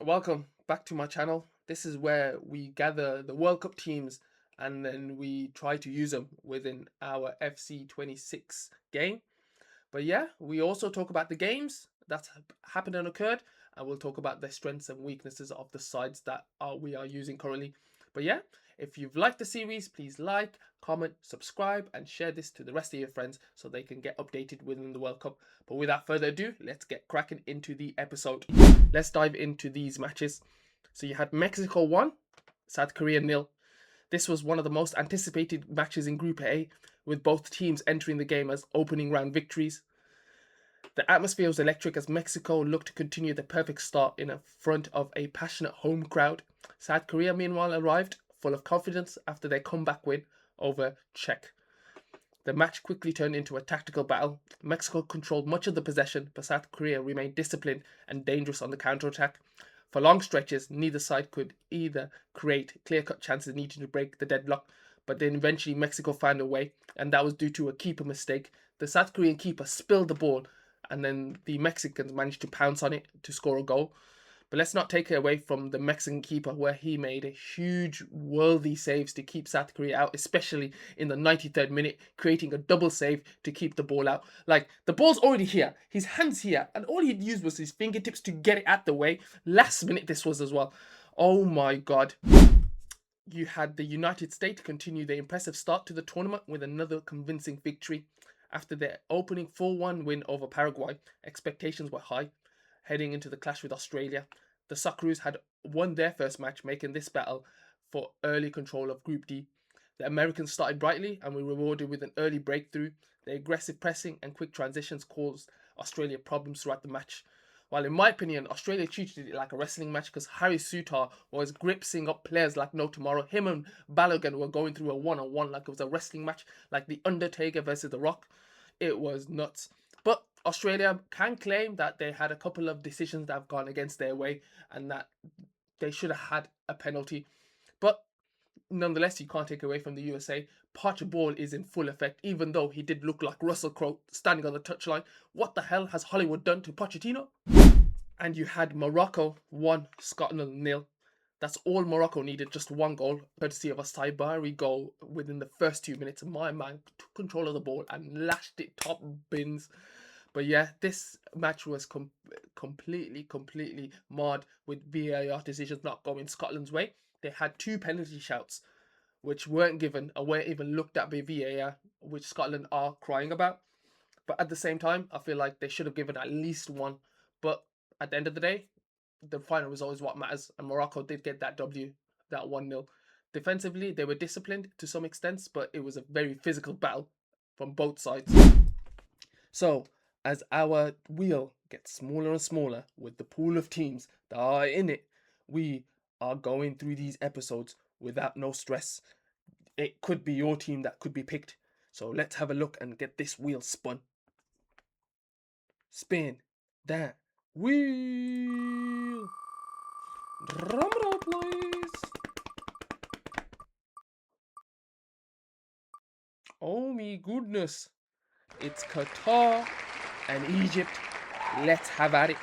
Welcome back to my channel. This is where we gather the World Cup teams and then we try to use them within our FC26 game. But yeah, we also talk about the games that happened and occurred, and we'll talk about the strengths and weaknesses of the sides that we are using currently. But yeah, if you've liked the series, please like, comment, subscribe, and share this to the rest of your friends so they can get updated within the World Cup. But without further ado, let's get cracking into the episode. Let's dive into these matches. So you had Mexico 1, South Korea 0. This was one of the most anticipated matches in Group A, with both teams entering the game as opening round victories. The atmosphere was electric as Mexico looked to continue the perfect start in front of a passionate home crowd. South Korea, meanwhile, arrived full of confidence after their comeback win over Czech. The match quickly turned into a tactical battle. Mexico controlled much of the possession, but South Korea remained disciplined and dangerous on the counter-attack. For long stretches, neither side could either create clear-cut chances needed to break the deadlock, but then eventually Mexico found a way, and that was due to a keeper mistake. The South Korean keeper spilled the ball, and then the Mexicans managed to pounce on it to score a goal. But let's not take it away from the Mexican keeper, where he made a huge worthy saves to keep South Korea out, especially in the 93rd minute, creating a double save to keep the ball out. Like, the ball's already here, his hand's here, and all he'd used was his fingertips to get it out the way. Last minute this was as well. Oh my god. You had the United States continue their impressive start to the tournament with another convincing victory. After their opening 4-1 win over Paraguay, expectations were high. Heading into the clash with Australia, the Socceroos had won their first match, making this battle for early control of Group D. The Americans started brightly and were rewarded with an early breakthrough. Their aggressive pressing and quick transitions caused Australia problems throughout the match. While in my opinion, Australia treated it like a wrestling match because Harry Sutar was gripsing up players like no tomorrow. Him and Balogun were going through a one-on-one like it was a wrestling match, like The Undertaker versus The Rock. It was nuts. But Australia can claim that they had a couple of decisions that have gone against their way and that they should have had a penalty. But nonetheless, you can't take away from the USA. Poch ball is in full effect, even though he did look like Russell Crowe standing on the touchline. What the hell has Hollywood done to Pochettino? And you had Morocco 1, Scotland 0. That's all Morocco needed, just one goal, courtesy of a Saibari goal within the first 2 minutes. My man took control of the ball and lashed it top bins. But yeah, this match was completely marred with VAR decisions not going Scotland's way. They had two penalty shouts, which weren't given or weren't even looked at by VAR, which Scotland are crying about. But at the same time, I feel like they should have given at least one. But at the end of the day, the final result is what matters. And Morocco did get that W, that 1-0. Defensively, they were disciplined to some extent, but it was a very physical battle from both sides. So, as our wheel gets smaller and smaller with the pool of teams that are in it, we are going through these episodes without no stress. It could be your team that could be picked. So let's have a look and get this wheel spun. Spin that wheel. Drum roll, please. Oh my goodness. It's Qatar and Egypt. Let's have at it.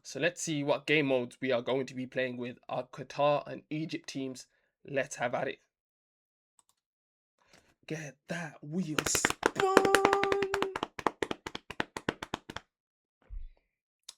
So let's see what game modes we are going to be playing with our Qatar and Egypt teams. Let's have at it. Get that wheel spun.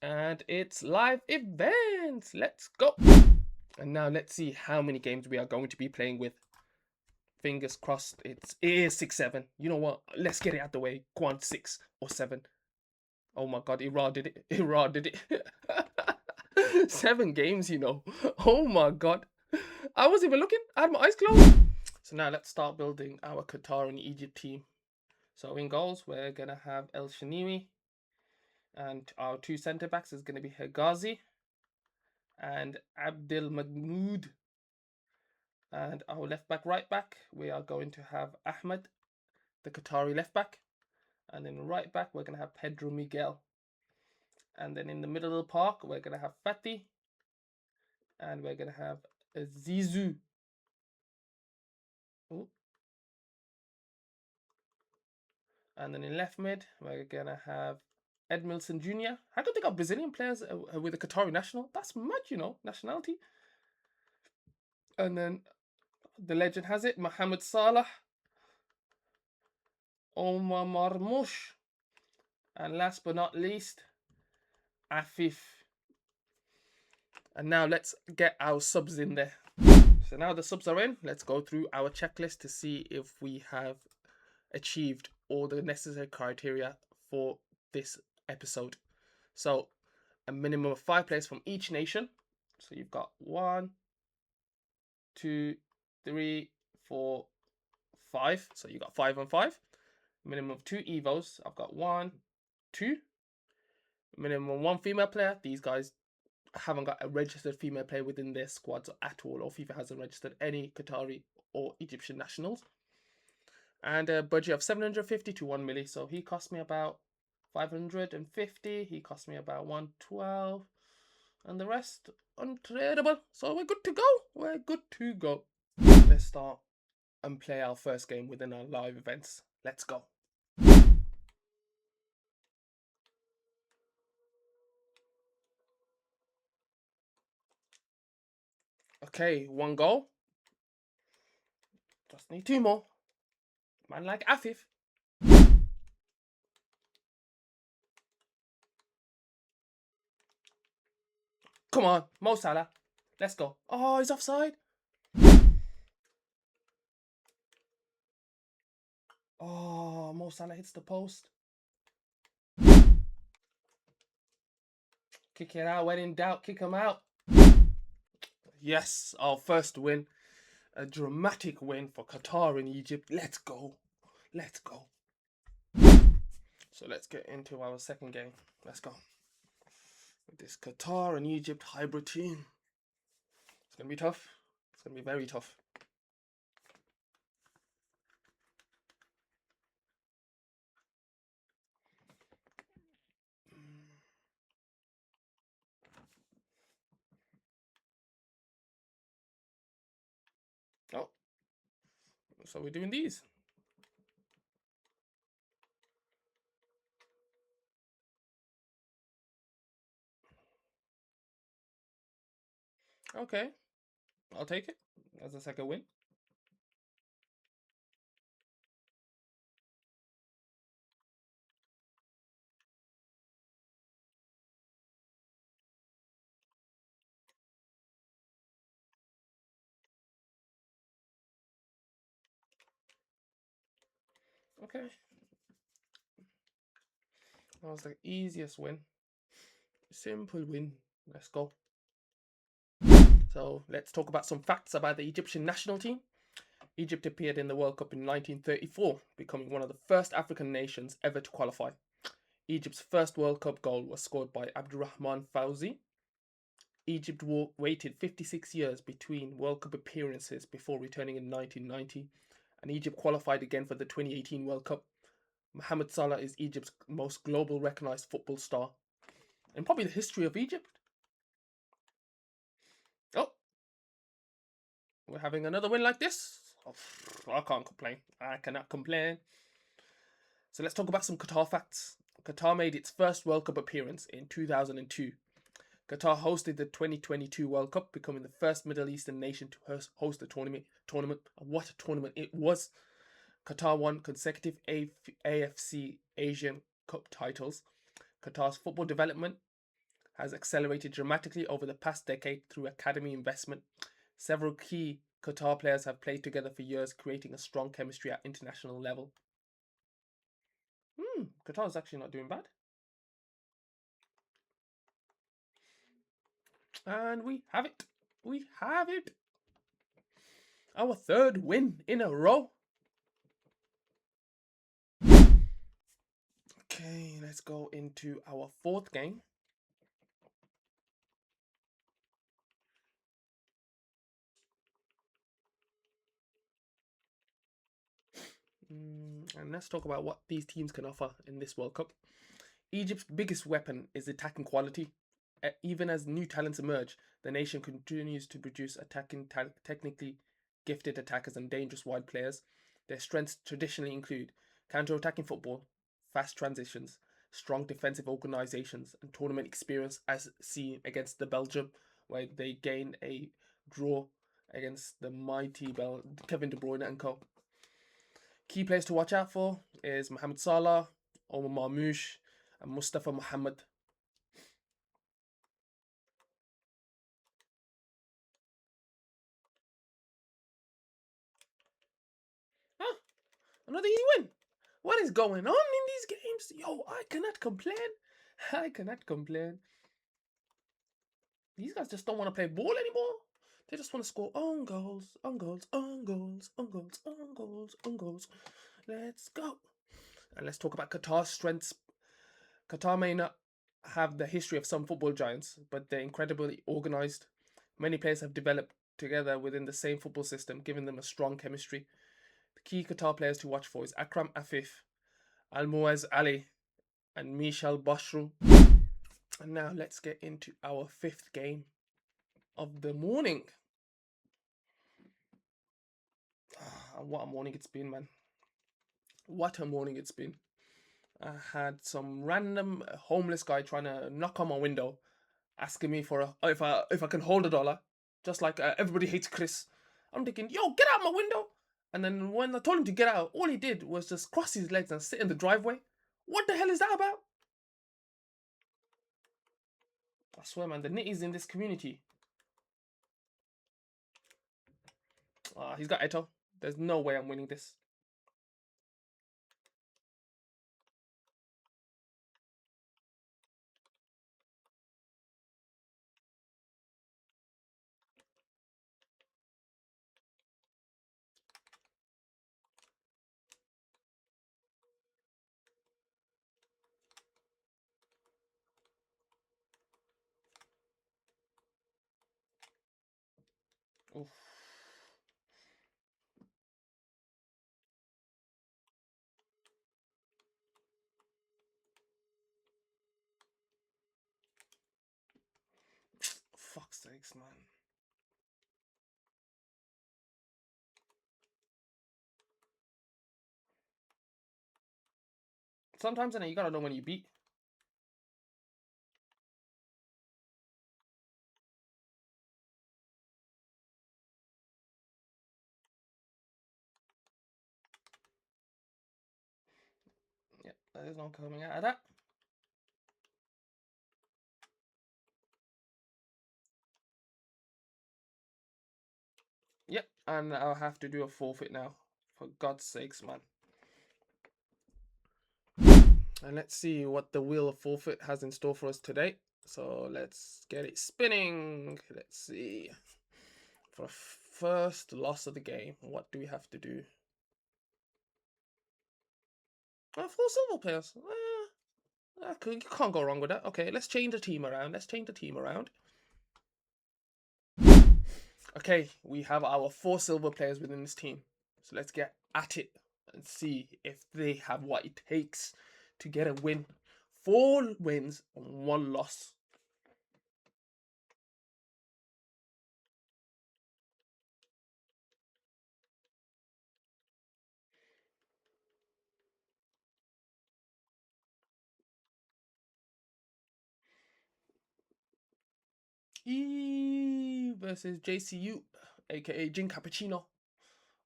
And it's live events. Let's go. And now let's see how many games we are going to be playing with. Fingers crossed it is 6-7. You know what? Let's get it out the way. Go on, 6 or 7. Oh my god, Iran did it. Iran did it. 7 games, you know. Oh my god. I wasn't even looking. I had my eyes closed. So now let's start building our Qatar and Egypt team. So in goals, we're going to have El Shaniwi. And our two centre backs is going to be Hegazi and Abdel Mahmoud. And our left back, right back, we are going to have Ahmed, the Qatari left back. And then right back, we're going to have Pedro Miguel. And then in the middle of the park, we're going to have Fatih. And we're going to have Zizou. Ooh. And then in left mid, we're going to have Edmilson Jr. How could they got Brazilian players with a Qatari national? That's mad, nationality. And then the legend has it, Mohamed Salah, Omar Marmoush, and last but not least, Afif. And now let's get our subs in there. So now the subs are in, let's go through our checklist to see if we have achieved all the necessary criteria for this episode. So a minimum of 5 players from each nation. So you've got 1, 2, 3, 4, 5. So you got 5 and 5. Minimum of 2 Evos. I've got 1, 2. Minimum 1 female player. These guys haven't got a registered female player within their squads at all, or FIFA hasn't registered any Qatari or Egyptian nationals. And a budget of 750 to 1 milli. So he cost me about 550. He cost me about 112. And the rest untradeable. So we're good to go. We're good to go. Let's start and play our first game within our live events. Let's go. Okay, 1 goal. Just need 2 more. Man like Afif. Come on, Mo Salah. Let's go. Oh, he's offside. Oh, Mo Salah hits the post. Kick it out. When in doubt, kick him out. Yes, our first win. A dramatic win for Qatar and Egypt. Let's go. Let's go. So let's get into our second game. Let's go. With this Qatar and Egypt hybrid team. It's going to be tough. It's going to be very tough. Oh. So we're doing these. Okay. I'll take it as a second win. Okay. That was the easiest win. Simple win. Let's go. So let's talk about some facts about the Egyptian national team. Egypt appeared in the World Cup in 1934, becoming one of the first African nations ever to qualify. Egypt's first World Cup goal was scored by Abdurrahman Fawzi. Egypt waited 56 years between World Cup appearances before returning in 1990, and Egypt qualified again for the 2018 World Cup. Mohamed Salah is Egypt's most global recognized football star in probably the history of Egypt. Oh, we're having another win like this. Oh, I can't complain. I cannot complain. So let's talk about some Qatar facts. Qatar made its first World Cup appearance in 2002. Qatar hosted the 2022 World Cup, becoming the first Middle Eastern nation to host the tournament. What a tournament it was. Qatar won consecutive AFC Asian Cup titles. Qatar's football development has accelerated dramatically over the past decade through academy investment. Several key Qatar players have played together for years, creating a strong chemistry at international level. Qatar's actually not doing bad. And we have it. We have it. Our third win in a row. Okay, let's go into our fourth game. And let's talk about what these teams can offer in this World Cup. Egypt's biggest weapon is attacking quality. Even as new talents emerge, the nation continues to produce technically gifted attackers and dangerous wide players. Their strengths traditionally include counter-attacking football, fast transitions, strong defensive organizations, and tournament experience as seen against the Belgium, where they gained a draw against the mighty Kevin De Bruyne and co. Key players to watch out for is Mohamed Salah, Omar Marmoush, and Mustafa Mohamed. Huh, another easy win. What is going on in these games? Yo, I cannot complain. I cannot complain. These guys just don't want to play ball anymore. They just want to score own goals, own goals, own goals, own goals, own goals, own goals. Let's go. And let's talk about Qatar's strengths. Qatar may not have the history of some football giants, but they're incredibly organized. Many players have developed together within the same football system, giving them a strong chemistry. The key Qatar players to watch for is Akram Afif, Almuaz Ali, and Michel Bashru. And now let's get into our fifth game of the morning. What a morning it's been, man. What a morning it's been. I had some random homeless guy trying to knock on my window, asking me for if I can hold $1, just like everybody hates Chris. I'm thinking, yo, get out my window. And then when I told him to get out, all he did was just cross his legs and sit in the driveway. What the hell is that about? I swear, man, the nitties in this community. He's got Eto. There's no way I'm winning this. Oof. Fuck's sakes, man. Sometimes you gotta know when you beat. Yeah, there's no coming out of that. Yep, and I'll have to do a forfeit now. For God's sakes, man. And let's see what the wheel of forfeit has in store for us today. So let's get it spinning. Let's see. For first loss of the game, what do we have to do? 4 silver players. You can't go wrong with that. Okay, let's change the team around. Let's change the team around. Okay, we have our 4 silver players within this team. So let's get at it and see if they have what it takes to get a win. 4 wins and 1 loss. Versus JCU, aka Gin Cappuccino.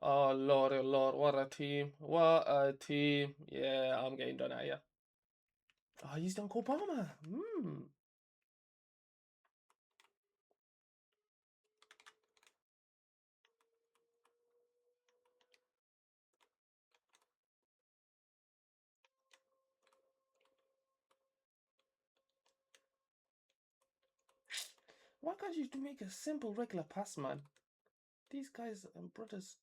Oh Lord, what a team. What a team. Yeah, I'm getting done out here. Oh, he's done Obama. Why can't you make a simple regular pass, man? These guys and brothers.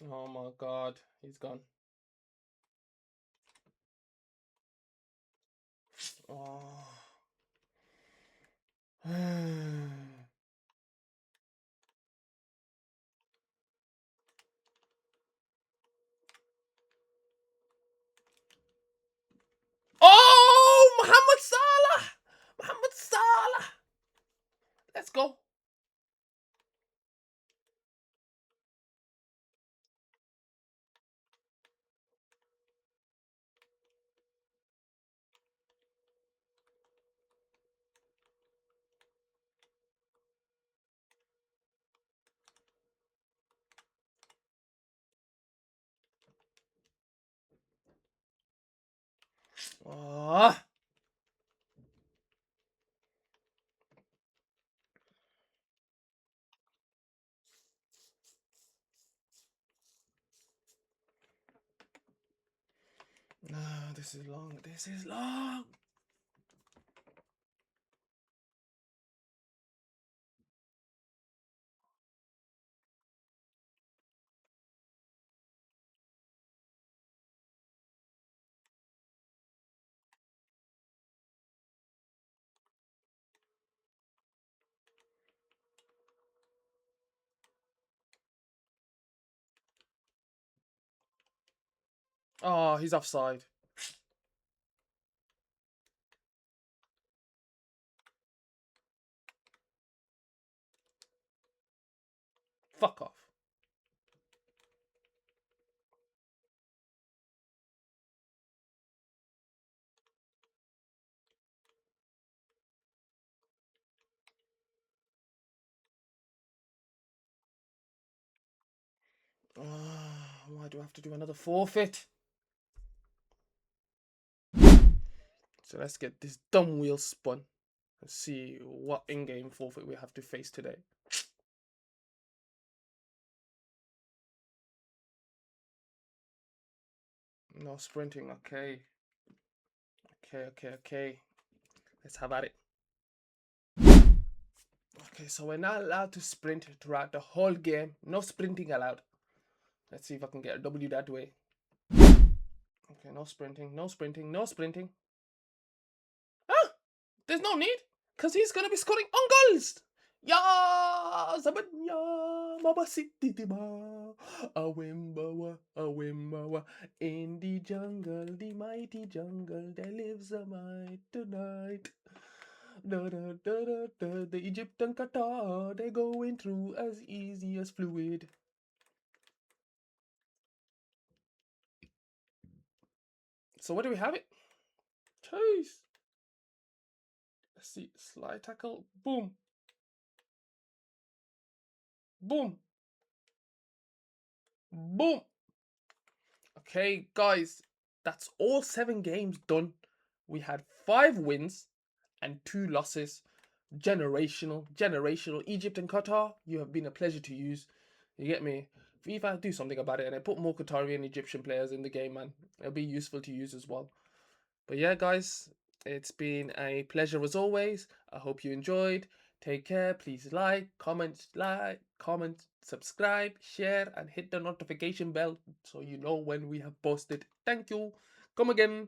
Oh my god, he's gone. Oh. Oh, Mohamed Salah! Mohamed Salah! Let's go. Ah, this is long. This is long. Oh, he's offside. Fuck off. Why do I have to do another forfeit? So let's get this dumb wheel spun and see what in-game forfeit we have to face today. No sprinting, okay. Okay. Let's have at it. Okay, so we're not allowed to sprint throughout the whole game. No sprinting allowed. Let's see if I can get a W that way. Okay, no sprinting, no sprinting, no sprinting. Ah! There's no need, because he's going to be scoring on goals! Ya Zabanya Mama City Diba a Wimbawa in the jungle, the mighty jungle, there lives a might tonight. The Egypt and Qatar, they're going through as easy as fluid. So where do we have it? Chase. Let's see. Slide tackle. Boom. Boom. Boom. Okay, guys. That's all 7 games done. We had 5 wins and 2 losses. Generational. Egypt and Qatar, you have been a pleasure to use. You get me? FIFA, do something about it and I put more Qatari and Egyptian players in the game, man. It'll be useful to use as well. But yeah, guys, it's been a pleasure as always. I hope you enjoyed. Take care. Please comment, subscribe, share, and hit the notification bell so you know when we have posted. Thank you. Come again.